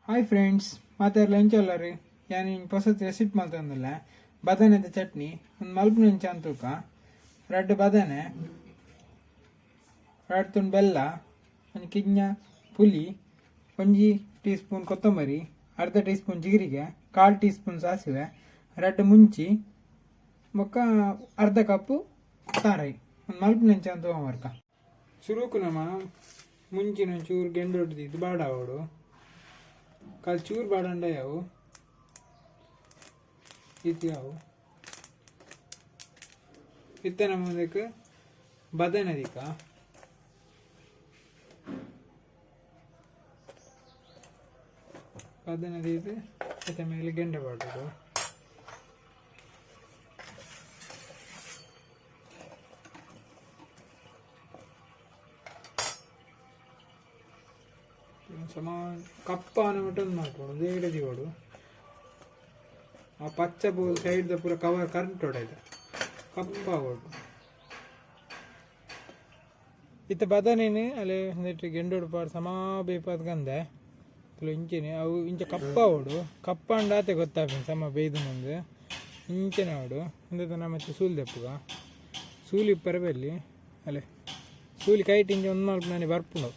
Hi friends, ಮತ್ತೆ lunch ಅಲ್ಲ ರೀ. ನಾನು ಹೊಸದು ರೆಸಿಪಿ ಮಾಡ್ತಂದಿಲ್ಲ. ಬದನೆದ ಚಟ್ನಿ ಒಂದು ಮಲ್ಪನ ಇಂಚ ಅಂತೂಕ, 2 ಬದನೆ, 2 ತುಂಡು ಬೆಲ್ಲ, ಒಂದು ಕಿಜ್ಞ ಪುಲಿ, 1 ಟೀ ಸ್ಪೂನ್ ಕೊತ್ತಂಬರಿ, ಅರ್ಧ ಟೀ ಸ್ಪೂನ್ ಜೀರಿಗೆ, 1/4 ಟೀ ಸ್ಪೂನ್ ಸಾಸಿವೆ, 2 ಮುಂಚಿ, ಬೊಕ್ಕ ಅರ್ಧ ಕಪ್ಪು ತಾರಾಯಿ ಒಂದು ಮಲ್ಪನ ಇಂಚ ಅಂತ ವರ್ಕ. ಶುರುಕು ನಮ್ಮ ಮುಂಚಿನ ಚೂರು ಗೆಂಡು ಹೊಡೆದಿದ್ದು ಬಾಡಾವಡು ಕಾಲು ಚೂರು ಬಾಡಂಡ ಯಾವು ಇತ್ತು ಯಾವು ಇತ್ತ ನಮ್ಮದಕ್ಕೆ ಬದನದಿಕ್ಕ ಬದನದಿದ್ದು ಮತ್ತೆ ಮೇಲೆ ಗೆಂಡ ಬಾಡೋದು. ಸಮ ಕಪ್ಪ ಅನ್ನಬಿಟ್ಟು ಮಾಡ್ಕೊಡು ದೇಡ ದಿವಡು ಆ ಪಚ್ಚ ಬೋಲ್ ಸೈಡ್ ಪೂರ ಕವರ್ ಕರೆಂಟ್ ಹೊಡೆದ ಕಪ್ಪ ಆಗೋಡು. ಇತ್ತ ಬದನೇನು ಅಲ್ಲೇ ಒಂದಿಟ್ಟು ಗೆಂಡೋಡು ಪಾಡು ಸಮ ಬೇಯ್ಪದ ಗಂದೆ ಇಂಚಿನ ಅವು ಇಂಚ ಕಪ್ಪ ಓಡು ಕಪ್ಪ ಅಂಡಾತೆ ಗೊತ್ತಾಗ ಸಮ ಬೇಯ್ದು ಮುಂದೆ ಇಂಚಿನ ಓಡು ಒಂದೇ ಮತ್ತೆ ಸೂಲಿ ದಪ್ಪಗ ಸೂಲಿ ಪರಬಲ್ಲಿ ಅಲ್ಲೇ ಸೂಲಿ ಕೈಟ್ ಇಂಚ ಒಂದು ನಾಲ್ಕು ನಾನೇ ಬರ್ಪುಂಡು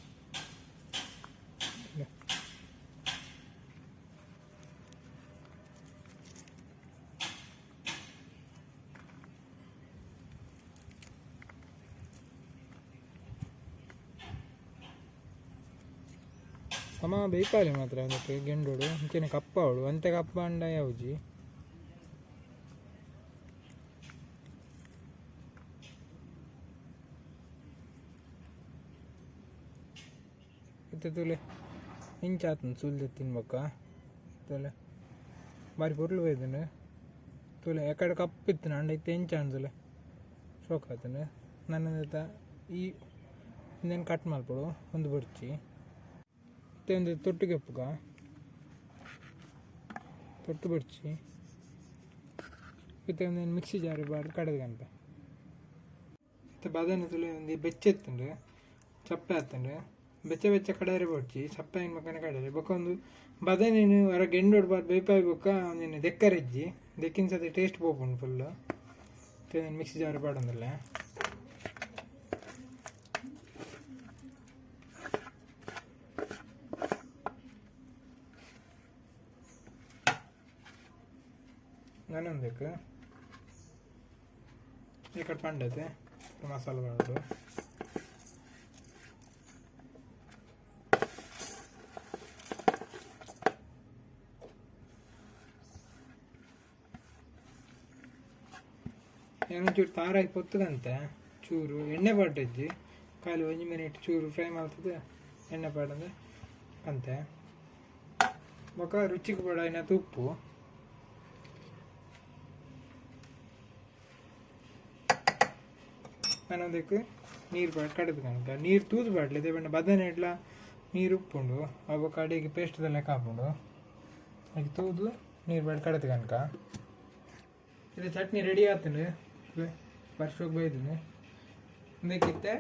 ಸಮ ಬೇಯ್ಪಾಲಿ ಮಾತ್ರ ಅದಕ್ಕೆ ಗೆಂಡೋಡು ಇಂಚನೆ ಕಪ್ಪ ಅವಳು ಅಂತೆ ಕಪ್ಪ ಅಂಡ ಯಾವ್ಜಿ ಇತ್ತ ತುಲೆ ಇಂಚಾತನ ಸುಲ್ದೆ ತಿನ್ಬೇಕ ತುಲೆ ಬಾರಿ ಪೊರ್ಲು ಹೋಯ್ತಾನೆ ತುಲೆ ಯಾಕಡೆ ಕಪ್ಪಿತ್ತು ಅಂಡ ಇತ್ತು ಎಂಚ ಅನ್ಸಲೆ ಶೋಕ್ ಆತನೆ ನನ್ನ ಈ ಇನ್ನೇನು ಕಟ್ ಮಾಡ್ಕೊಡು ಒಂದು ಬರ್ಚಿ ಒಂದು ತೊಟ್ಟು ಕೆಪ್ಪುಗ ತೊಟ್ಟು ಬಡ್ಚಿ ಮತ್ತೆ ಒಂದು ಮಿಕ್ಸಿ ಜಾರಿ ಬಾರಿ ಕಡದ್ಗಂತ ಮತ್ತೆ ಬದನೆ ತುಳಿ ಒಂದು ಬೆಚ್ಚ ಎತ್ತಂಡು ಚಪ್ಪೆ ಹತ್ತಂಡು ಬೆಚ್ಚ ಬೆಚ್ಚ ಕಡರೆ ಬಡ್ಚಿ ಚಪ್ಪೆ ಏನು ಮಕ್ಕನ ಕಡರೆ ಬೊಕ್ಕ ಒಂದು ಬದನೇನು ಹೊರ ಗೆಂಡೋಡು ಬಾರಿ ಬೇಪಾಯಿ ಬೊಕ್ಕ ಒಂದೇನು ದೆಕ್ಕರೆಜ್ಜಿ ದೆಕ್ಕಿನ ಸತಿ ಟೇಸ್ಟ್ ಪೋಪುಂಡು ಫುಲ್ಲು ಮತ್ತೆ ಮಿಕ್ಸಿ ಜಾರಿ ಬಾಡೊಂದಿಲ್ಲ. ನಾನೊಂದಕ್ಕೆ ಈ ಕಡೆ ಪಂಡತೆ ಮಸಾಲೆ ಮಾಡೋದು ಏನೋ ಚೂರು ತಾರಾಗಿ ಪೊತ್ತದಂತೆ ಚೂರು ಎಣ್ಣೆ ಪಾಟಜ್ಜಿ ಖಾಲಿ 1 ಮಿನಿಟ್ ಚೂರು ಫ್ರೈ ಮಾಡ್ತದೆ ಎಣ್ಣೆ ಪಾಡಂದ್ರೆ ಅಂತೆ ಬೊಕ್ಕ ರುಚಿಗೆ ಪಡ ಇನ್ನೂ ಉಪ್ಪು ನಾನೊಂದಕ್ಕೆ ನೀರು ಬಾಡ್ ಕಡಿದು ಕಣಕ ನೀರು ತೂದು ಬಾಡ್ಲಿ ದೇವಣ್ಣ ಬದನೆ ಇಡ್ಲ ನೀರು ಉಪ್ಪುಂಡು ಅವ ಕಡೆಗೆ ಪೇಸ್ಟ್ದೆಲ್ಲ ಕಾಪುಂಡು ಹಾಗೆ ತೂದು ನೀರು ಬಾಡ್ ಕಡಿದು ಕಣಕ ಇದು ಚಟ್ನಿ ರೆಡಿ ಆಗ್ತಾನೆ ವರ್ಷಕ್ಕೆ ಬೈದಿನಿ. ಅದಕ್ಕಿತ್ತೆ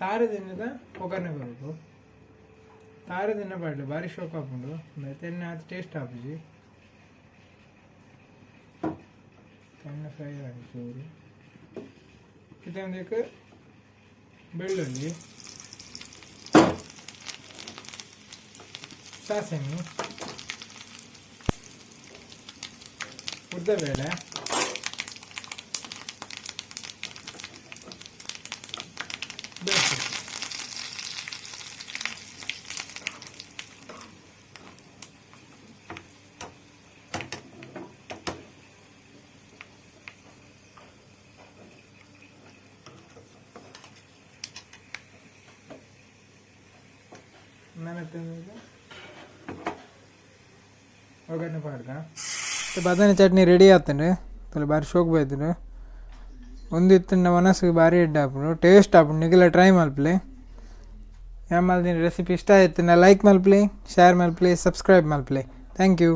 ತಾರದಿನದ ಒಗ್ಗರಣೆ ಬರೋದು ತಾರದಿನ ಬಾಡ್ಲಿ ಭಾರಿ ಶೋಕ್ ಹಾಕೊಂಡು ಮತ್ತೆ ಎಣ್ಣೆ ಅದು ಟೇಸ್ಟ್ ಹಾಕಿ ಎಣ್ಣೆ ಫ್ರೈ ಆಗಿ ಚೂರು ಇದಕ್ಕೆ ಬೆಳ್ಳುಳ್ಳಿ ಸಾಸಿವೆ ಉದ್ದಿನಬೇಳೆ ಬೇಯಿಸಿ ಒಗ್ಗರಣೆ ಪಾಡ್ದ ಬದನೆ ಚಟ್ನಿ ರೆಡಿ ಆಗ್ತಾನೆ ತಲೆ ಬಾರಿ ಶೋಕ್ ಬೈತಾನೆ ಒಂದಿತ್ತು ಮನಸ್ಸಿಗೆ ಭಾರಿ ಎಡ್ಡೆ ಹಾಕ್ಬಿಡು ಟೇಸ್ಟ್ ಹಾಕ್ಬಿಡು ನಿಗೆಲ್ಲ ಟ್ರೈ ಮಲ್ಪ್ಲಿ ಯಾವ ಮಲ್ದಿನ ರೆಸಿಪಿ ಇಷ್ಟ ಆಯ್ತು ನಾ ಲೈಕ್ ಮಲ್ಪ್ಲಿ ಶೇರ್ ಮಲ್ಪ್ಲಿ ಸಬ್ಸ್ಕ್ರೈಬ್ ಮಲ್ಪ್ಲಿ ಥ್ಯಾಂಕ್ ಯು.